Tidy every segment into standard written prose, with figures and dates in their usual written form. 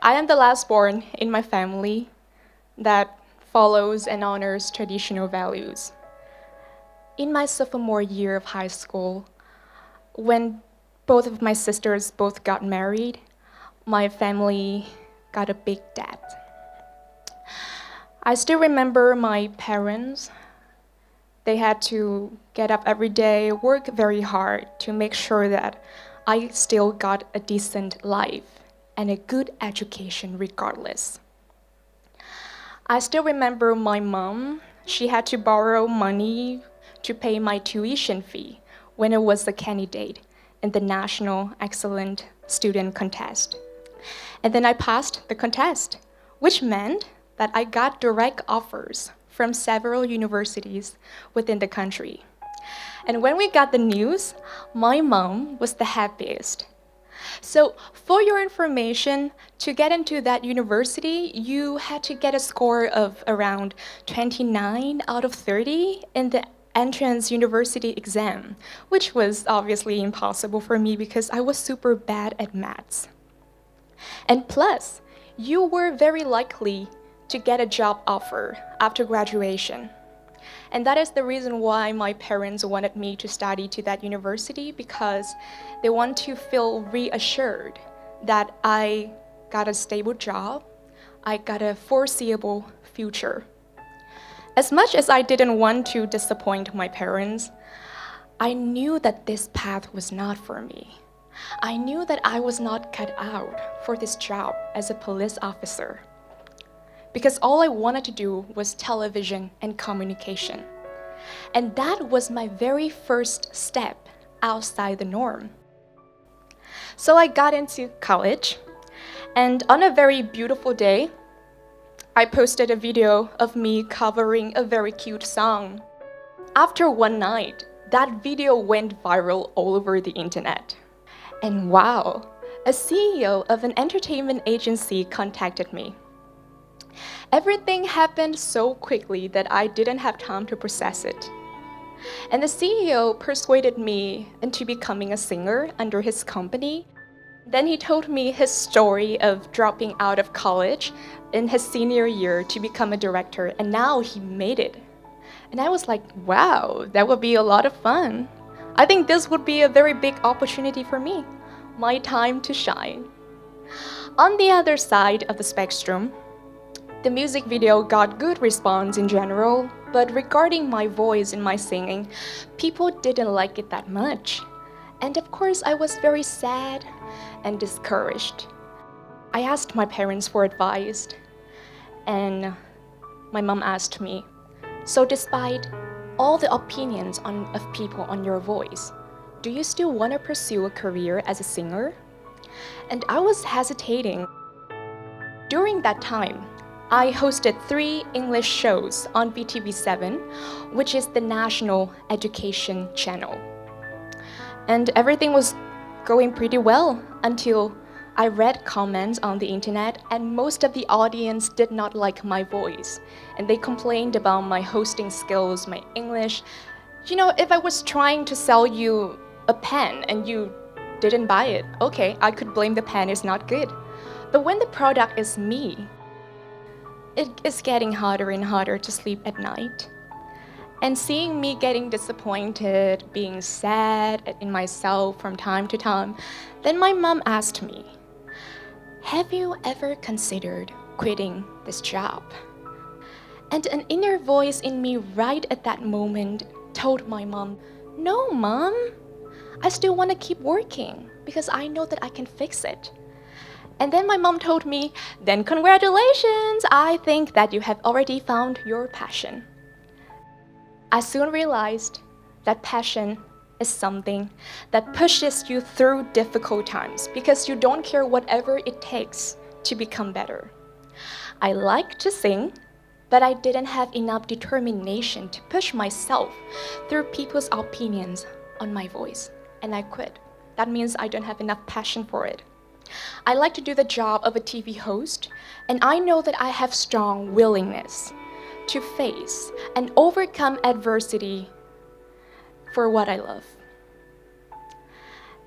I am the last born in my family that follows and honors traditional values. In my sophomore year of high school, when both of my sisters both got married, my family got a big debt. I still remember my parents. They had to get up every day, work very hard to make sure that I still got a decent life and a good education regardless. I still remember my mom. She had to borrow money to pay my tuition fee when I was a candidate in the National Excellent Student Contest. And then I passed the contest, which meant that I got direct offers from several universities within the country. And when we got the news, my mom was the happiest. So, for your information, to get into that university, you had to get a score of around 29 out of 30 in the entrance university exam, which was obviously impossible for me because I was super bad at maths. And plus, you were very likely to get a job offer after graduation. And that is the reason why my parents wanted me to study to that university, because they want to feel reassured that I got a stable job, I got a foreseeable future. As much as I didn't want to disappoint my parents, I knew that this path was not for me. I knew that I was not cut out for this job as a police officer, because all I wanted to do was television and communication. And that was my very first step outside the norm. So I got into college, and on a very beautiful day, I posted a video of me covering a very cute song. After one night, that video went viral all over the internet. And wow, a CEO of an entertainment agency contacted me. Everything happened so quickly that I didn't have time to process it. And the CEO persuaded me into becoming a singer under his company. Then he told me his story of dropping out of college in his senior year to become a director, and now he made it. And I was like, wow, that would be a lot of fun. I think this would be a very big opportunity for me, my time to shine. On the other side of the spectrum, the music video got good response in general, but regarding my voice and my singing, people didn't like it that much. And of course, I was very sad and discouraged. I asked my parents for advice, and my mom asked me, so despite all the opinions of people on your voice, do you still want to pursue a career as a singer? And I was hesitating. During that time, I hosted 3 English shows on BTV7, which is the national education channel. And everything was going pretty well until I read comments on the internet, and most of the audience did not like my voice. And they complained about my hosting skills, my English. You know, if I was trying to sell you a pen and you didn't buy it, okay, I could blame the pen is not good. But when the product is me, it is getting harder and harder to sleep at night. And seeing me getting disappointed, being sad in myself from time to time, then my mom asked me, have you ever considered quitting this job? And an inner voice in me right at that moment told my mom, no, Mom, I still want to keep working because I know that I can fix it. And then my mom told me, then congratulations, I think that you have already found your passion. I soon realized that passion is something that pushes you through difficult times because you don't care whatever it takes to become better. I like to sing, but I didn't have enough determination to push myself through people's opinions on my voice, and I quit. That means I don't have enough passion for it. I like to do the job of a TV host, and I know that I have strong willingness to face and overcome adversity for what I love.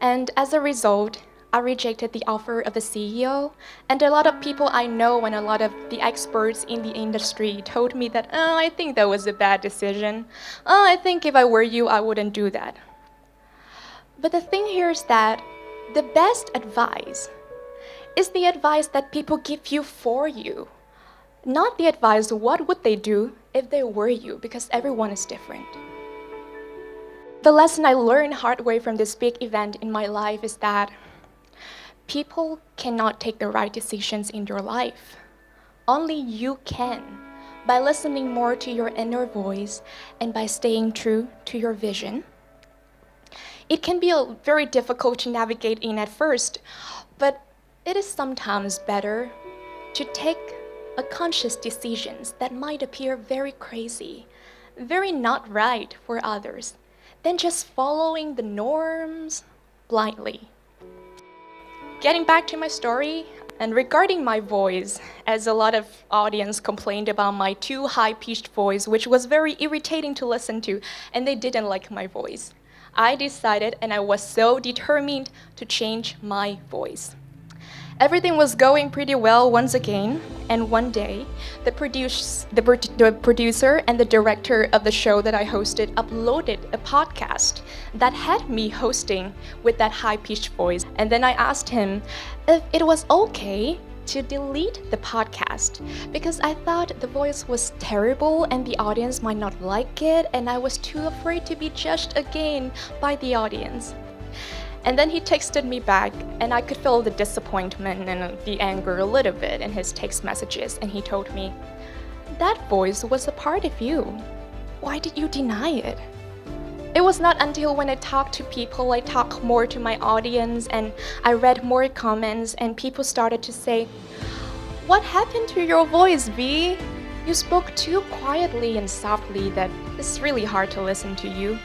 And as a result, I rejected the offer of the CEO, and a lot of people I know and a lot of the experts in the industry told me that, oh, I think that was a bad decision. Oh, I think if I were you, I wouldn't do that. But the thing here is that the best advice is the advice that people give you for you, not the advice what would they do if they were you, because everyone is different. The lesson I learned hard way from this big event in my life is that people cannot take the right decisions in your life. Only you can, by listening more to your inner voice and by staying true to your vision. It can be very difficult to navigate in at first, but it is sometimes better to take a conscious decisions that might appear very crazy, very not right for others, than just following the norms blindly. Getting back to my story, and regarding my voice, as a lot of audience complained about my too high-pitched voice, which was very irritating to listen to, and they didn't like my voice. I decided, and I was so determined to change my voice. Everything was going pretty well once again, and one day, the producer and the director of the show that I hosted uploaded a podcast that had me hosting with that high-pitched voice. And then I asked him if it was okay to delete the podcast, because I thought the voice was terrible and the audience might not like it, and I was too afraid to be judged again by the audience. And then he texted me back, and I could feel the disappointment and the anger a little bit in his text messages, and he told me, "That voice was a part of you. Why did you deny it?" It was not until when I talked to people, I talked more to my audience, and I read more comments, and people started to say, "What happened to your voice, V? You spoke too quietly and softly that it's really hard to listen to you.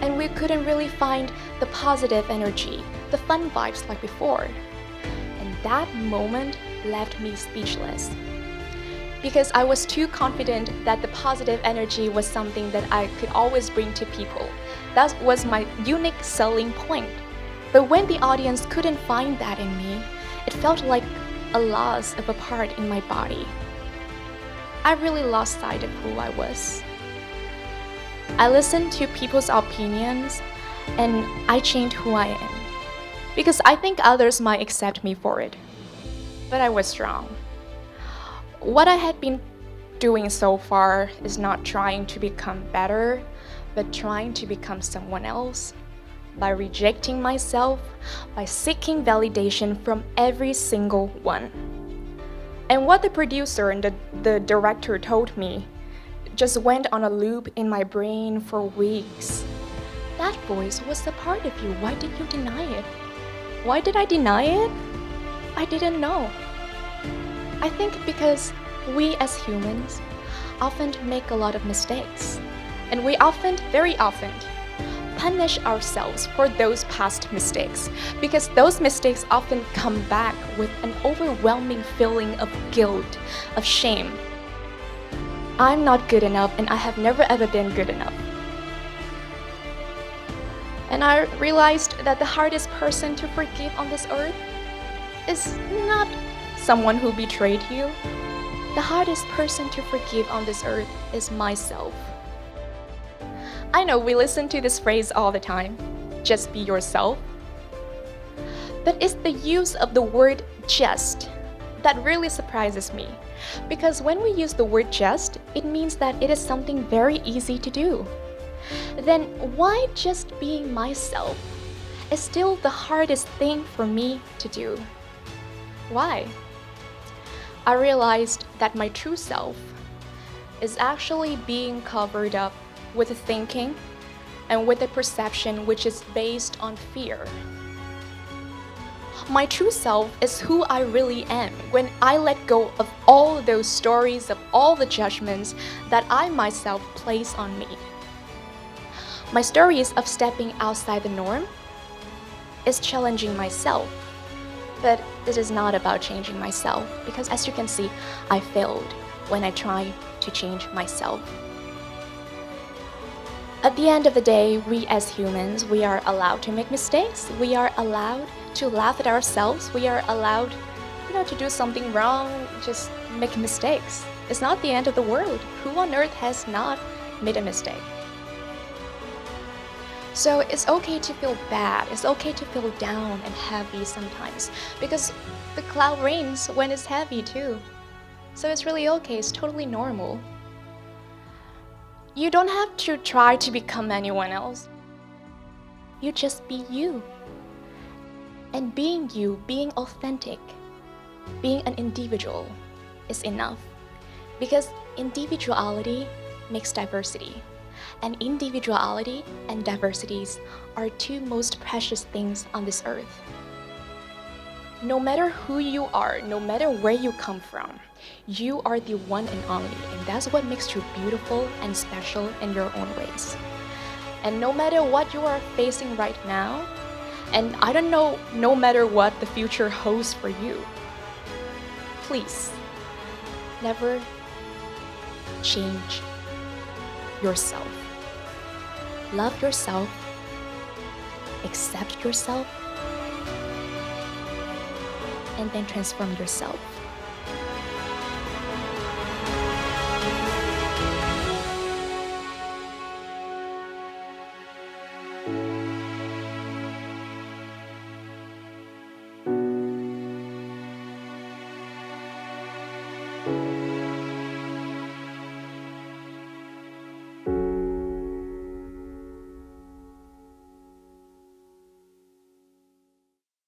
And we couldn't really find the positive energy, the fun vibes like before." And that moment left me speechless. Because I was too confident that the positive energy was something that I could always bring to people. That was my unique selling point. But when the audience couldn't find that in me, it felt like a loss of a part in my body. I really lost sight of who I was. I listened to people's opinions, and I changed who I am. Because I think others might accept me for it. But I was wrong. What I had been doing so far is not trying to become better, but trying to become someone else. By rejecting myself, by seeking validation from every single one. And what the producer and the director told me just went on a loop in my brain for weeks. That voice was a part of you. Why did you deny it? Why did I deny it? I didn't know. I think because we as humans often make a lot of mistakes. And we often, very often, punish ourselves for those past mistakes, because those mistakes often come back with an overwhelming feeling of guilt, of shame. I'm not good enough, and I have never ever been good enough. And I realized that the hardest person to forgive on this earth is not someone who betrayed you. The hardest person to forgive on this earth is myself. I know we listen to this phrase all the time, just be yourself. But it's the use of the word just that really surprises me. Because when we use the word just, it means that it is something very easy to do. Then why just being myself is still the hardest thing for me to do? Why? I realized that my true self is actually being covered up with a thinking and with a perception which is based on fear. My true self is who I really am when I let go of all those stories, of all the judgments that I myself place on me. My stories of stepping outside the norm is challenging myself, but it is not about changing myself, because as you can see, I failed when I tried to change myself. At the end of the day, we as humans, we are allowed to make mistakes. We are allowed to laugh at ourselves. We are allowed, to do something wrong, just make mistakes. It's not the end of the world. Who on earth has not made a mistake? So it's okay to feel bad. It's okay to feel down and heavy sometimes, because the cloud rains when it's heavy too. So it's really okay. It's totally normal. You don't have to try to become anyone else. You just be you. And being you, being authentic, being an individual is enough. Because individuality makes diversity. And individuality and diversities are two most precious things on this earth. No matter who you are, no matter where you come from, you are the one and only, and that's what makes you beautiful and special in your own ways. And no matter what you are facing right now, and I don't know, no matter what the future holds for you, please, never change yourself. Love yourself, accept yourself, and then transform yourself.